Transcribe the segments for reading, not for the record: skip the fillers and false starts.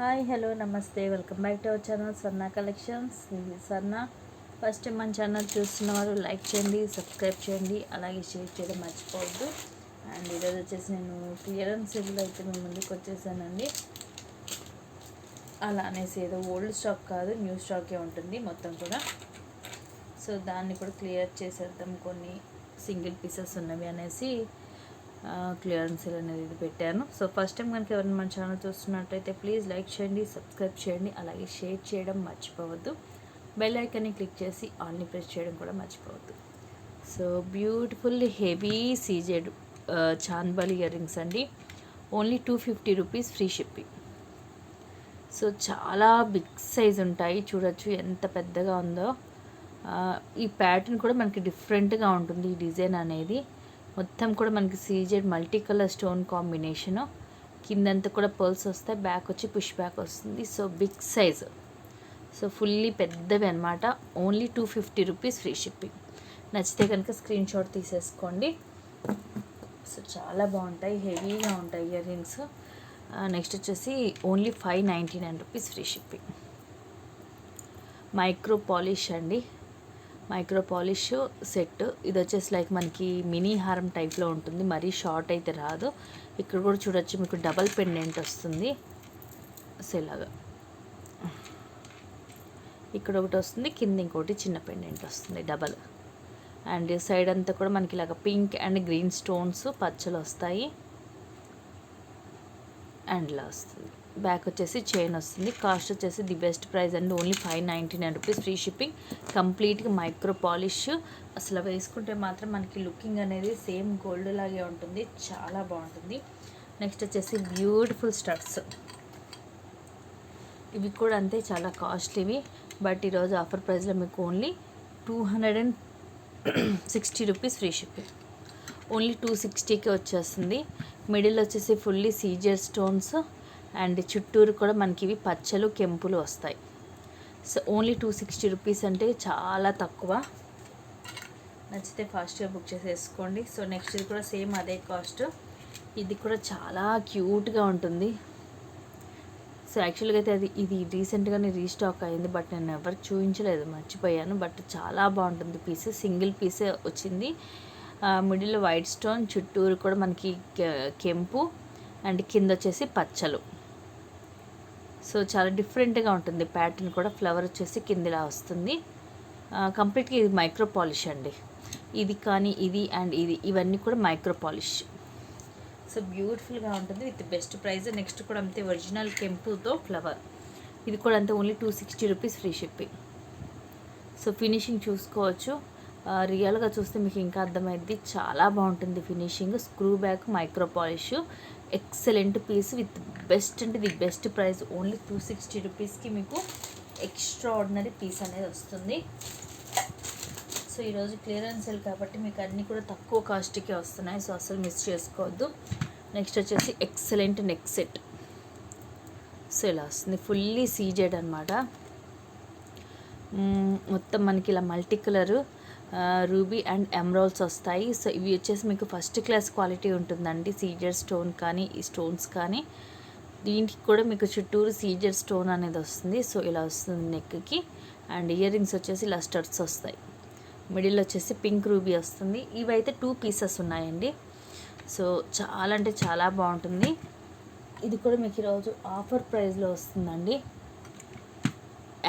Hi hello నమస్తే welcome back to our channel Swarna collections. ఇది స్వర్ణ. First time మన channel చూస్తున్న వారు లైక్ చేయండి, సబ్స్క్రైబ్ చేయండి, అలాగే షేర్ చేయడం మర్చిపోవద్దు. అండ్ ఈరోజు వచ్చేసి నేను క్లియరెన్స్ సేల్లో అయితే మేము ముందుకు వచ్చేసానండి. అలా అనేసి ఏదో ఓల్డ్ స్టాక్ కాదు, న్యూ స్టాకే ఉంటుంది మొత్తం కూడా. సో దాన్ని కూడా క్లియర్ చేసేద్దాం, కొన్ని సింగిల్ పీసెస్ ఉన్నవి అనేసి క్లియరెన్స్ సేల్ అనేది ఇది పెట్టాను. సో ఫస్ట్ టైం కనుక ఎవరైనా మన ఛానల్ చూస్తున్నట్టయితే ప్లీజ్ లైక్ చేయండి, సబ్స్క్రైబ్ చేయండి, అలాగే షేర్ చేయడం మర్చిపోవద్దు. బెల్ ఐకాన్ని క్లిక్ చేసి ఆల్ని ప్రెస్ చేయడం కూడా మర్చిపోవద్దు. So beautiful heavy CZ chandbali earrings అండి. Only 250 rupees, free shipping. So చాలా బిగ్ సైజ్ ఉంటాయి, చూడొచ్చు ఎంత పెద్దగా ఉందో. ఈ ప్యాటర్న్ కూడా మనకి డిఫరెంట్గా ఉంటుంది. ఈ డిజైన్ అనేది మొత్తం కూడా మనకి CZ multi colour stone combination. కిందంతా కూడా పర్ల్స్ వస్తాయి, బ్యాక్ వచ్చి పుష్ బ్యాక్ వస్తుంది. So big size, so fully పెద్దవి అనమాట. Only 250 rupees, free shipping. నచ్చితే కనుక స్క్రీన్ షాట్ తీసేసుకోండి. సో చాలా బాగుంటాయి, హెవీగా ఉంటాయి ఇయర్ రింగ్స్. నెక్స్ట్ వచ్చేసి only 599 rupees, free shipping. Micro polish అండి, మైక్రో పాలిష్ సెట్. ఇది వచ్చేసి లైక్ మనకి మినీ హారం టైప్లో ఉంటుంది, మరీ షార్ట్ అయితే రాదు. ఇక్కడ కూడా చూడొచ్చు మీకు డబల్ పెండెంట్ వస్తుంది. సో ఇలాగా ఇక్కడ ఒకటి వస్తుంది, కింద ఇంకోటి చిన్న పెండెంట్ వస్తుంది డబల్. అండ్ సైడ్ అంతా కూడా మనకి ఇలాగ పింక్ అండ్ గ్రీన్ స్టోన్స్ పచ్చలు వస్తాయి. అండ్ ఇలా వస్తుంది. బ్యాక్ వచ్చేసి చైన్ వస్తుంది. కాస్ట్ వచ్చేసి ది బెస్ట్ ప్రైస్ అండి, ఓన్లీ 599 రూపీస్, ఫ్రీ షిప్పింగ్. కంప్లీట్గా మైక్రో పాలిష్. అసలు వేసుకుంటే మాత్రం మనకి లుకింగ్ అనేది సేమ్ గోల్డ్ లాగే ఉంటుంది, చాలా బాగుంటుంది. నెక్స్ట్ వచ్చేసి బ్యూటిఫుల్ స్టడ్స్. ఇవి కూడా అంతే, చాలా కాస్ట్లీవి. బట్ ఈరోజు ఆఫర్ ప్రైస్లో మీకు only 260 rupees, free shipping. Only 260కి వచ్చేస్తుంది. మిడిల్ వచ్చేసి ఫుల్లీ సీజర్ స్టోన్స్ అండ్ చుట్టూరు కూడా మనకి ఇవి పచ్చలు కెంపులు వస్తాయి. సో ఓన్లీ 260 రూపీస్ అంటే చాలా తక్కువ. నచ్చితే ఫాస్ట్గా బుక్ చేసేసుకోండి. సో నెక్స్ట్ ఇది కూడా సేమ్ అదే కాస్ట్. ఇది కూడా చాలా క్యూట్గా ఉంటుంది. సో యాక్చువల్గా అయితే ఇది రీసెంట్గానే రీస్టాక్ అయింది, బట్ నేను ఎవరికి చూపించలేదు, మర్చిపోయాను. బట్ చాలా బాగుంటుంది పీస్, సింగిల్ పీసే వచ్చింది. మిడిల్ వైట్ స్టోన్, చుట్టూరు కూడా మనకి కెంపు అండ్ కింద వచ్చేసి పచ్చలు. సో చాలా డిఫరెంట్గా ఉంటుంది ప్యాటర్న్ కూడా. ఫ్లవర్ వచ్చేసి కిందిలా వస్తుంది. కంప్లీట్గా ఇది మైక్రో పాలిష్ అండి. ఇది కానీ ఇది అండ్ ఇవన్నీ కూడా మైక్రో పాలిష్. సో బ్యూటిఫుల్గా ఉంటుంది విత్ బెస్ట్ ప్రైస్. నెక్స్ట్ కూడా అంతే, ఒరిజినల్ కెంపుతో ఫ్లవర్. ఇది కూడా అంతే, only 260 rupees, free shipping. So finishing చూసుకోవచ్చు, రియల్గా చూస్తే మీకు ఇంకా అర్థమైంది, చాలా బాగుంటుంది finishing. Screw back micro polish, excellent piece with best అంటే ది బెస్ట్ ప్రైస్. ఓన్లీ 260 రూపీస్కి మీకు ఎక్స్ట్రా ఆర్డినరీ పీస్ అనేది వస్తుంది. సో ఈరోజు క్లియరెన్స్ సేల్ కాబట్టి మీకు అన్నీ కూడా తక్కువ కాస్ట్కే వస్తున్నాయి. సో అసలు మిస్ చేసుకోవద్దు. నెక్స్ట్ వచ్చేసి ఎక్సలెంట్ నెక్ సెట్. సో ఇలా వస్తుంది, ఫుల్లీ సీజెడ్ అనమాట. మొత్తం మనకి ఇలా multi colour ruby and emeralds వస్తాయి. సో ఇవి వచ్చేసి మీకు ఫస్ట్ క్లాస్ క్వాలిటీ ఉంటుందండి. సీజర్ స్టోన్ కానీ ఈ స్టోన్స్ కానీ, దీనికి కూడా మీకు చుట్టూరు సీజర్ స్టోన్ అనేది వస్తుంది. సో ఇలా వస్తుంది నెక్కి. అండ్ ఇయర్ రింగ్స్ వచ్చేసి ఇలా స్టడ్స్ వస్తాయి. మిడిల్ వచ్చేసి పింక్ రూబీ వస్తుంది. ఇవైతే 2 పీసెస్ ఉన్నాయండి. సో చాలా అంటే చాలా బాగుంటుంది. ఇది కూడా మీకు ఈరోజు ఆఫర్ ప్రైస్లో వస్తుందండి.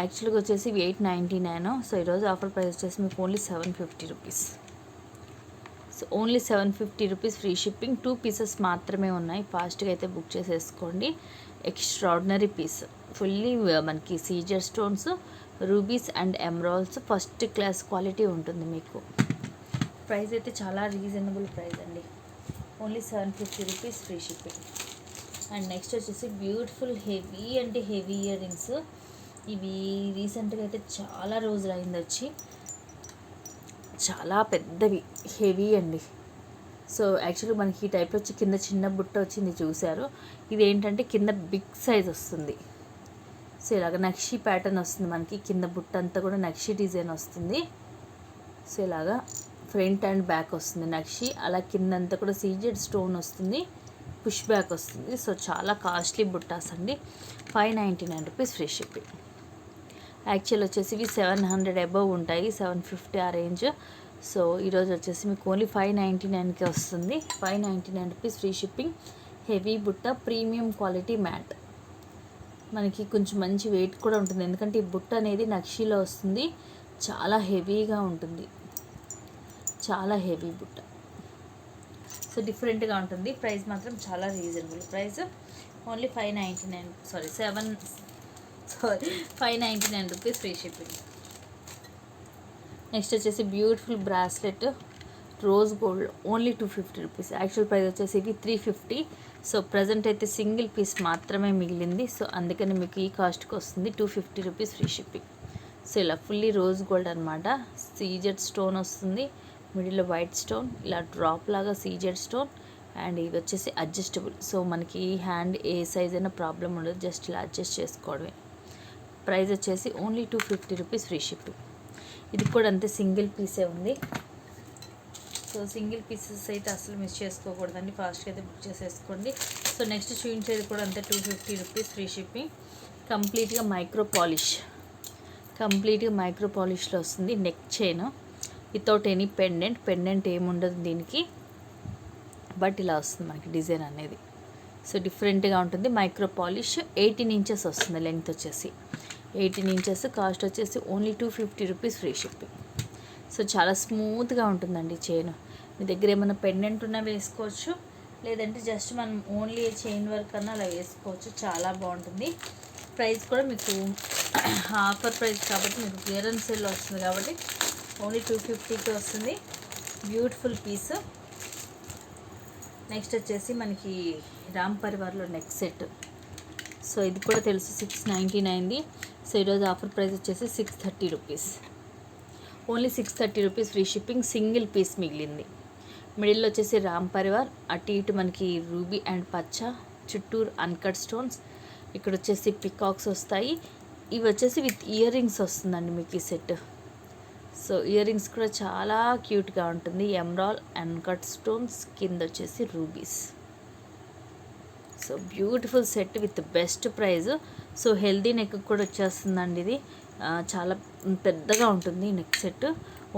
యాక్చువల్గా వచ్చేసి 899. సో ఈరోజు ఆఫర్ ప్రైస్ వచ్చేసి మీకు only 750 rupees. So only 750 rupees, free shipping. 2 pieces మాత్రమే ఉన్నాయి, ఫాస్ట్గా అయితే బుక్ చేసేసుకోండి. ఎక్స్ట్రాడినరీ పీస్, ఫుల్లీ మనకి సీజర్ stones, rubies and emeralds, first class quality ఉంటుంది మీకు. ప్రైస్ అయితే చాలా రీజనబుల్ ప్రైస్ అండి, only 750 rupees, free shipping. And next వచ్చేసి బ్యూటిఫుల్ హెవీ అంటే హెవీ ఇయర్ రింగ్స్. ఇవి రీసెంట్గా అయితే చాలా రోజులు అయింది వచ్చి, చాలా పెద్దవి హెవీ అండి. సో యాక్చువల్గా మనకి ఈ టైప్లో వచ్చి కింద చిన్న బుట్ట వచ్చింది చూసారు. ఇది ఏంటంటే కింద బిగ్ సైజ్ వస్తుంది. సో ఇలాగ నక్షి ప్యాటర్న్ వస్తుంది మనకి, కింద బుట్ట అంతా కూడా నక్షి డిజైన్ వస్తుంది. సో ఇలాగా ఫ్రంట్ అండ్ బ్యాక్ వస్తుంది నక్షి, అలా కిందంతా కూడా సీజెడ్ స్టోన్ వస్తుంది. పుష్ బ్యాక్ వస్తుంది. సో చాలా కాస్ట్లీ బుట్టాస్ అండి. 599 రూపీస్ ఫ్రీ షిప్పింగ్. యాక్చువల్ వచ్చేసి ఇవి 700 అబవ్ ఉంటాయి, 750 ఆ రేంజ్. సో ఈరోజు వచ్చేసి మీకు ఓన్లీ 599కే వస్తుంది. 599 రూపీస్ ఫ్రీ షిప్పింగ్. హెవీ బుట్ట, ప్రీమియం క్వాలిటీ మ్యాట్. మనకి కొంచెం మంచి వెయిట్ కూడా ఉంటుంది, ఎందుకంటే ఈ బుట్ట అనేది నక్షీలో వస్తుంది. చాలా హెవీగా ఉంటుంది, చాలా హెవీ బుట్ట. సో డిఫరెంట్గా ఉంటుంది. ప్రైస్ మాత్రం చాలా reasonable price. Only 599 rupees free shipping. Next వచ్చేసి beautiful bracelet rose gold, only 250 rupees. Actual price వచ్చేసి ఇవి 350. సో ప్రజెంట్ అయితే సింగిల్ పీస్ మాత్రమే మిగిలింది. సో అందుకని మీకు ఈ కాస్ట్కి వస్తుంది 250 రూపీస్ ఫ్రీ షిప్పింగ్. సో ఇలా ఫుల్లీ రోజ్ గోల్డ్ అనమాట. సీజెడ్ స్టోన్ వస్తుంది, మిడిల్లో వైట్ స్టోన్, ఇలా డ్రాప్ లాగా సీజెడ్ స్టోన్. అండ్ ఇది వచ్చేసి అడ్జస్టబుల్. సో మనకి హ్యాండ్ ఏ సైజ్ అయినా ప్రాబ్లం ఉండదు, జస్ట్ ఇలా అడ్జస్ట్ చేసుకోవడమే. ప్రైస్ వచ్చేసి ఓన్లీ 250 రూపీస్ ఫ్రీ షిప్పింగ్. ఇది కూడా అంతే, సింగిల్ పీసే ఉంది. సో సింగిల్ పీసెస్ అయితే అసలు మిస్ చేసుకోకూడదండి, ఫాస్ట్గా అయితే బుక్ చేసేసుకోండి. సో నెక్స్ట్ చూపించేది కూడా అంతే, 250 రూపీస్ ఫ్రీ షిప్పింగ్. కంప్లీట్గా మైక్రో పాలిష్లో వస్తుంది. Neck chain without any pendant ఏముండదు దీనికి, బట్ ఇలా వస్తుంది మనకి డిజైన్ అనేది. సో డిఫరెంట్గా ఉంటుంది. మైక్రో పాలిష్ 18 ఇంచెస్ వస్తుంది లెంగ్త్ వచ్చేసి. 18 ఇంచెస్. కాస్ట్ వచ్చేసి only 250 rupees free shipping. So చాలా స్మూత్గా ఉంటుందండి చైన్. మీ దగ్గర ఏమైనా పెండెంట్ ఉన్నా వేసుకోవచ్చు, లేదంటే జస్ట్ మనం ఓన్లీ చైన్ వర్క్ అన్నా అలా వేసుకోవచ్చు. చాలా బాగుంటుంది. ప్రైస్ కూడా మీకు ఆఫర్ ప్రైస్ కాబట్టి, మీకు క్లియరెన్స్ సేల్లో వస్తుంది కాబట్టి ఓన్లీ 250కి వస్తుంది. Beautiful piece. నెక్స్ట్ వచ్చేసి మనకి రామ్ పరివార్లో నెక్ సెట్. సో ఇది కూడా తెలుసు 699ది. సో ఈరోజు ఆఫర్ ప్రైస్ వచ్చేసి 630 rupees. Only 630 rupees free shipping. Single piece మిగిలింది. మిడిల్లో వచ్చేసి రామ్ పరివార్, అటు ఇటు మనకి రూబీ అండ్ పచ్చ, చుట్టూరు అన్కట్ స్టోన్స్. ఇక్కడ వచ్చేసి పికాక్స్ వస్తాయి. ఇవి వచ్చేసి విత్ ఇయర్ రింగ్స్ వస్తుందండి మీకు ఈ సెట్. సో ఇయర్ రింగ్స్ కూడా చాలా క్యూట్గా ఉంటుంది. ఎమరాల్ అన్కట్ స్టోన్స్, కింద వచ్చేసి rubies. So beautiful set with best price. So healthy neck కూడా వచ్చేస్తుందండి ఇది. చాలా పెద్దగా ఉంటుంది neck set.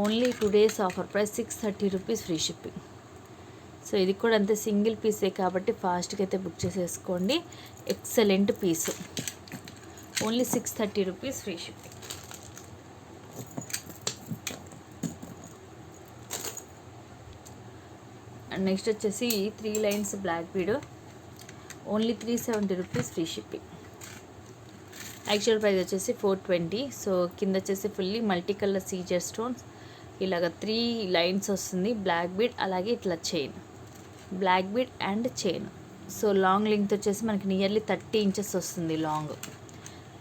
Only 2 days offer price 630 rupees free shipping. So ఇది కూడా అంతే, సింగిల్ పీసే కాబట్టి ఫాస్ట్గా అయితే బుక్ చేసేసుకోండి. Excellent piece. Only 630 rupees free shipping. And next వచ్చేసి 3 lines black bead, only 370 rupees free shipping. Actual price వచ్చేసి 420. సో కింద వచ్చేసి ఫుల్లీ మల్టీ కలర్ సీజర్ స్టోన్స్, ఇలాగ 3 lines వస్తుంది. బ్లాక్ బీడ్, అలాగే ఇట్లా chain, black bead and chain. So long length వచ్చేసి మనకి నియర్లీ 30 ఇంచెస్ వస్తుంది. లాంగ్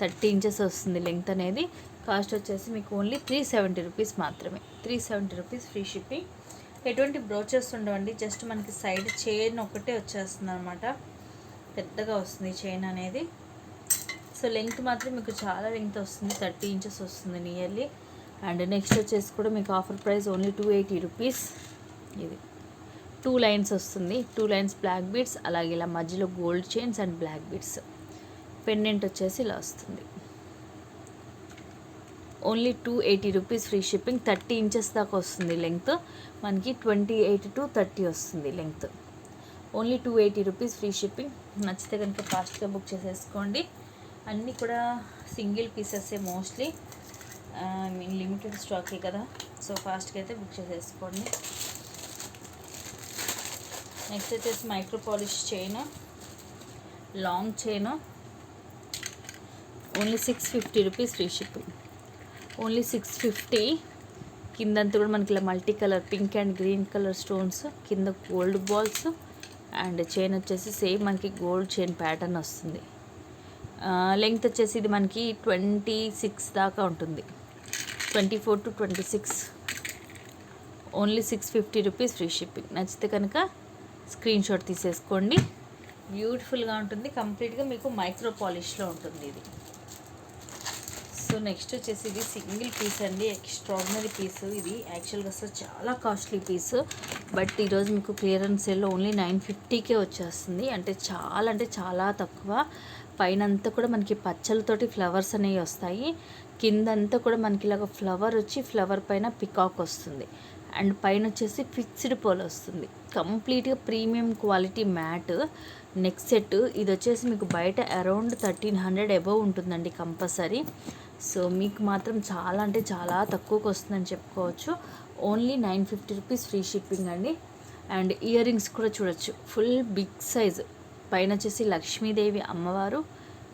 30 ఇంచెస్ వస్తుంది లెంగ్త్ అనేది. కాస్ట్ వచ్చేసి మీకు ఓన్లీ 370 రూపీస్ మాత్రమే. 370 రూపీస్ ఫ్రీ షిప్పింగ్. ఎటువంటి బ్రోచర్స్ ఉండవండి, జస్ట్ మనకి సైడ్ చైన్ ఒకటే వచ్చేస్తుంది అనమాట. పెద్దగా వస్తుంది చైన్ అనేది. సో లెంగ్త్ మాత్రం మీకు చాలా లెంగ్త్ వస్తుంది, 30 ఇంచెస్ వస్తుంది నియర్లీ. అండ్ నెక్స్ట్ వచ్చేసి కూడా మీకు ఆఫర్ ప్రైస్ ఓన్లీ 280 రూపీస్. ఇది 2 lines వస్తుంది. 2 lines బ్లాక్ బీడ్స్, అలాగే ఇలా మధ్యలో gold chains and black beads. Pendant వచ్చేసి ఇలా వస్తుంది. Only 280 rupees free shipping. 30 inches దాకా వస్తుంది లెంగ్త్ మనకి. 28 to 30 వస్తుంది length. Only 280 rupees free shipping. నచ్చితే కనుక ఫాస్ట్గా బుక్ చేసేసుకోండి. అన్నీ కూడా సింగిల్ పీసెసే మోస్ట్లీ, లిమిటెడ్ స్టాకే కదా. సో ఫాస్ట్గా అయితే బుక్ చేసేసుకోండి. నెక్స్ట్ వచ్చేసి micro polish chain, long chain, only 650 rupees free shipping. Only 650. కిందంతా కూడా మనకి ఇలా multi colour pink and green colour stones, కింద గోల్డ్ బాల్స్. అండ్ చైన్ వచ్చేసి సేమ్ మనకి గోల్డ్ చైన్ ప్యాటర్న్ వస్తుంది. లెంగ్త్ వచ్చేసి ఇది మనకి 26 దాకా ఉంటుంది, 24 to 26. Only 650 rupees free shipping. నచ్చితే కనుక స్క్రీన్ షాట్ తీసేసుకోండి. బ్యూటిఫుల్గా ఉంటుంది. కంప్లీట్గా మీకు మైక్రో పాలిష్లో ఉంటుంది ఇది. సో సో నెక్స్ట్ వచ్చేసి ఇది సింగిల్ పీస్ అండి, ఎక్స్ట్రాడినరీ పీస్. ఇది యాక్చువల్గా అసలు చాలా కాస్ట్లీ పీస్, బట్ ఈరోజు మీకు క్లియరెన్స్ సేల్లో ఓన్లీ 950కే వచ్చేస్తుంది. అంటే చాలా తక్కువ. పైన అంతా కూడా మనకి పచ్చలతోటి ఫ్లవర్స్ అనేవి వస్తాయి. కిందంతా కూడా మనకి ఇలాగ ఫ్లవర్ వచ్చి ఫ్లవర్ పైన పికాక్ వస్తుంది. అండ్ పైన వచ్చేసి ఫిక్స్డ్ పోల్ వస్తుంది. కంప్లీట్గా premium quality matte neck set. ఇది వచ్చేసి మీకు బయట అరౌండ్ 1300 అబవ్ ఉంటుందండి కంపల్సరీ. సో మీకు మాత్రం చాలా తక్కువకి వస్తుందని చెప్పుకోవచ్చు. ఓన్లీ 950 రూపీస్ ఫ్రీ షిప్పింగ్ అండి. అండ్ ఇయర్ రింగ్స్ కూడా చూడొచ్చు, ఫుల్ బిగ్ సైజ్. పైన వచ్చేసి లక్ష్మీదేవి అమ్మవారు,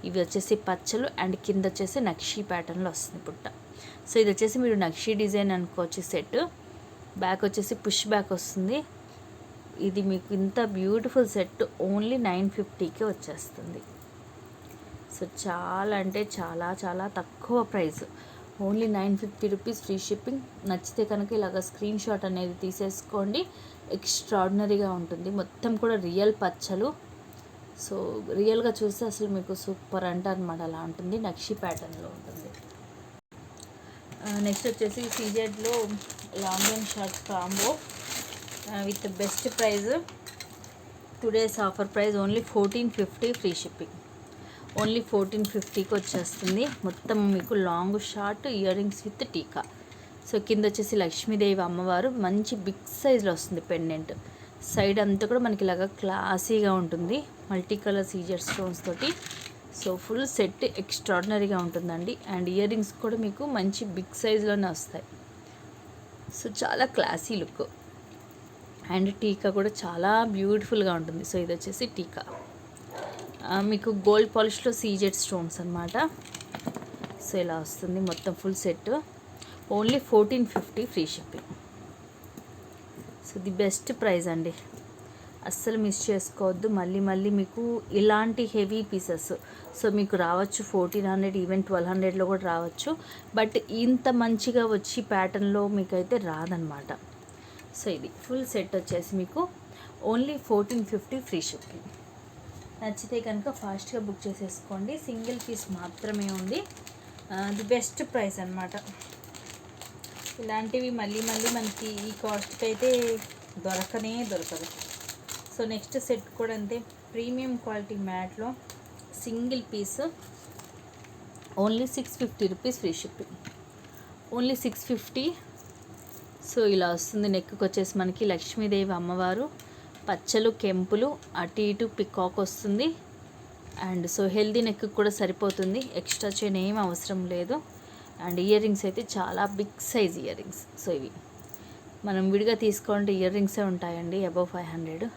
ఇవి వచ్చేసి పచ్చలు, అండ్ కింద వచ్చేసి నక్షీ ప్యాటర్న్లో వస్తుంది పుట్ట. సో ఇది వచ్చేసి మీరు నక్షీ డిజైన్ అనుకోవచ్చు సెట్. బ్యాక్ వచ్చేసి పుష్ బ్యాక్ వస్తుంది. ఇది మీకు ఇంత బ్యూటిఫుల్ సెట్ ఓన్లీ 950కే వచ్చేస్తుంది. సో చాలా తక్కువ price, only 950 rupees free shipping. నచ్చితే కనుక ఇలాగ స్క్రీన్ షాట్ అనేది తీసేసుకోండి. ఎక్స్ట్రాడినరీగా ఉంటుంది. మొత్తం కూడా రియల్ పచ్చలు. సో రియల్గా చూస్తే అసలు మీకు సూపర్ అంటారనమాట, అలా ఉంటుంది. నక్షి ప్యాటర్న్లో ఉంటుంది. నెక్స్ట్ వచ్చేసి సీజెడ్లో long and short combo with best prize. Today's offer price only 1450 free shipping. Only 1450కి వచ్చేస్తుంది. మొత్తం మీకు long short earrings with టీకా. సో కింద వచ్చేసి లక్ష్మీదేవి అమ్మవారు మంచి బిగ్ సైజ్లో వస్తుంది పెండెంట్. సైడ్ అంతా కూడా మనకి ఇలాగా క్లాసీగా ఉంటుంది, మల్టీ కలర్ సీజర్ స్టోన్స్ తోటి. సో ఫుల్ సెట్ ఎక్స్ట్రాడినరీగా ఉంటుందండి. అండ్ ఇయర్ రింగ్స్ కూడా మీకు మంచి బిగ్ సైజ్లోనే వస్తాయి. సో చాలా క్లాసీ లుక్. అండ్ టీకా కూడా చాలా బ్యూటిఫుల్గా ఉంటుంది. సో ఇది వచ్చేసి టీకా, మీకు గోల్డ్ పాలిష్లో సీజెడ్ స్టోన్స్ అనమాట. సో ఇలా వస్తుంది మొత్తం full set. Only 1450 free shipping. So the best price అండి, అస్సలు మిస్ చేసుకోవద్దు. మళ్ళీ మీకు ఇలాంటి హెవీ పీసెస్ సో మీకు రావచ్చు 1400, ఈవెన్ 1200లో కూడా రావచ్చు. బట్ ఇంత మంచిగా వచ్చి ప్యాటర్న్లో మీకైతే రాదనమాట. సో ఇది ఫుల్ సెట్ వచ్చేసి మీకు ఓన్లీ 1450 ఫ్రీ షిప్పింగ్. నచ్చితే కనుక ఫాస్ట్గా బుక్ చేసేసుకోండి. సింగిల్ పీస్ మాత్రమే ఉంది. ది బెస్ట్ ప్రైస్ అనమాట. ఇలాంటివి మళ్ళీ మనకి ఈ కాస్ట్కి అయితే దొరకదు. సో నెక్స్ట్ సెట్ కూడా అంతే, ప్రీమియం క్వాలిటీ మ్యాట్లో single piece only 650 rupees free shipping. Only 650. So ఇలా వస్తుంది. నెక్కి వచ్చేసి మనకి లక్ష్మీదేవి అమ్మవారు, పచ్చలు కెంపులు, అటు ఇటు పికాక్ వస్తుంది. అండ్ సో హెల్దీ నెక్ కూడా సరిపోతుంది, ఎక్స్ట్రా చైన్ ఏం అవసరం లేదు. అండ్ ఇయర్ రింగ్స్ అయితే చాలా big size ear rings. So ఇవి మనం విడిగా తీసుకోవాలంటే ఇయర్ రింగ్సే ఉంటాయండి అబవ్ 500.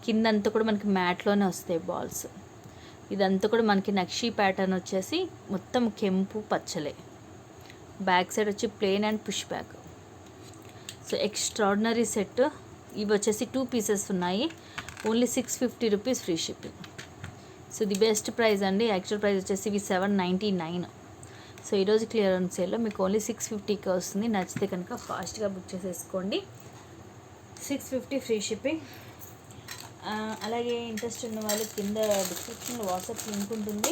కిందంతా కూడా మనకి మ్యాట్లోనే వస్తాయి బాల్స్. ఇదంతా కూడా మనకి నక్షీ ప్యాటర్న్ వచ్చేసి మొత్తం కెంపు పచ్చలే. బ్యాక్ సైడ్ వచ్చి plain and push back. So extraordinary set. ఇవి వచ్చేసి 2 పీసెస్ ఉన్నాయి. Only 650 rupees free shipping. So the best price అండి. యాక్చువల్ ప్రైస్ వచ్చేసి ఇవి 799. సో ఈరోజు క్లియరెన్స్ సేల్లో మీకు ఓన్లీ 650కి వస్తుంది. నచ్చితే కనుక ఫాస్ట్గా బుక్ చేసేసుకోండి. 650 ఫ్రీ షిప్పింగ్. అలాగే ఇంట్రెస్ట్ ఉన్న వాళ్ళు కింద డిస్క్రిప్షన్లో వాట్సాప్ లింక్ ఉంటుంది,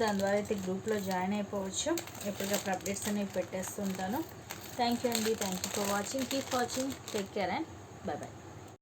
దాని ద్వారా అయితే గ్రూప్లో జాయిన్ అయిపోవచ్చు. ఎప్పటికప్పుడు అప్డేట్స్ అనేవి పెట్టేస్తుంటాను. థ్యాంక్ యూ అండి. Thank you for watching. Keep watching. Take care and by.